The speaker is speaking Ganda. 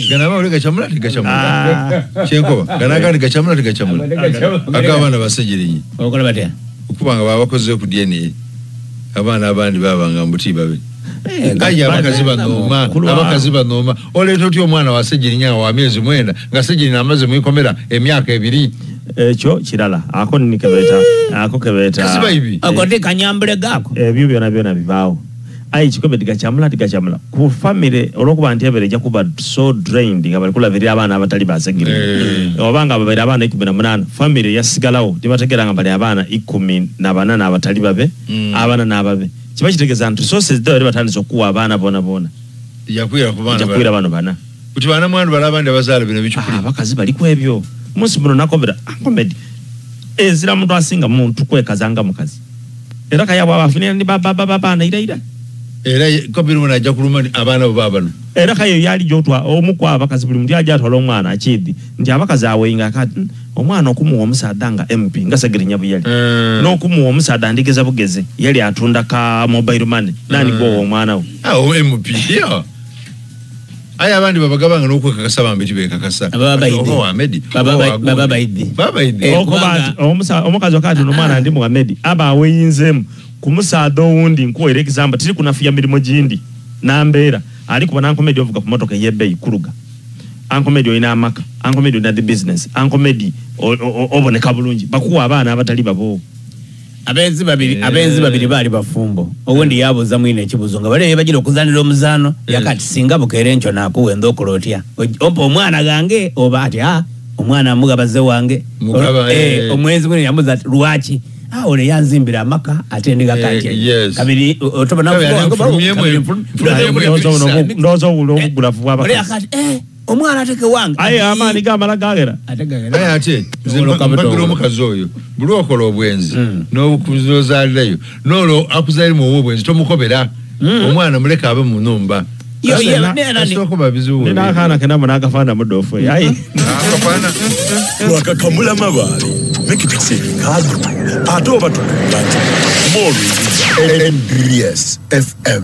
Ganaba uli gachamula tigachamula. Chenko ganaga tigachamula tigachamula. Akabana basejiri. Okola batya. Okubanga babakoze ku DNA. Abana abandi babanga mbuti babe. Kaya abakazi banoma oleto tyo omwana wa sejiri nya wa myezi mwenda nga sejiri namaze muikomera emyaka 2 ekyo kirala ako kebeta kasiba ibi akote kanyambule gako ebyo byona bibaawo ai chikobe tigachamula ku family olokuba ntebere ja kuba so drained nga bali kulavira abana abatali basegiri obanga babere abana 18 family yasigalawo tibategeranga bali abana 18 abatali babe abana nababe kiba kitegeza nti resources dali batandise okuwa abana bona yakwira bano bana kuti bana mwandu balabandi abazala bino bichukuli bakazi bali kwebyo munsi muno nakombera comedy ezira muntu asinga muntu kwekazanga mukazi era kayabo abafunira ndi baba na ira era kobiru muna jakuluma abana babano era kayo yali jotwa omukwa abakazi buli muntu ajatwala omwana akidi ndi abakazi aweinga kati omwana okumuwa omusaada nga MP nga segerinya buyali n'okumuwa omusaada ndigeza bugeze yali atunda ka mobile money nani gwo omwana wo MP yo aya abandi babagabanga n'okwekakasa bambi tibekakasa baba idi omukazi wakati n'omwana ndi Muhammad aba aweyinzemu kumusaada owundi nkuwera example tiri kunafiya mirimo gindi nambeera ali kubona Ankomedi ovuga ku motoka yebbe kuruga Ankomedi oyina amaka Ankomedi oyina the business Ankomedi oboneka bulungi bakuwa abana abatali babo abenzi babiri bali bafumbo owundi yabuza mwine ekibuzo nga bale bagira okuzanira omuzano yakati singa bukerencho nakuwenda okolotya ompo omwana gange oba ati omwana amugabaze wange omwezi gwene yamuza lwaki ole yanzimbira amaka atendiga kanje kabiri otobana ndozo okugulafu bwabaka omwana ateke wange aye amani gamala gagera aye ate mbagiro omukazi oyo buli okola obwenzi n'okuzozalireyo n'olo akuzali mu obwenzi tomukobera omwana muleka abe mu numba asoko bizuwe nina kana kenamo nakafana mudofu aye akafana wakakamula mabali make it exciting atoba to Mori NDS FM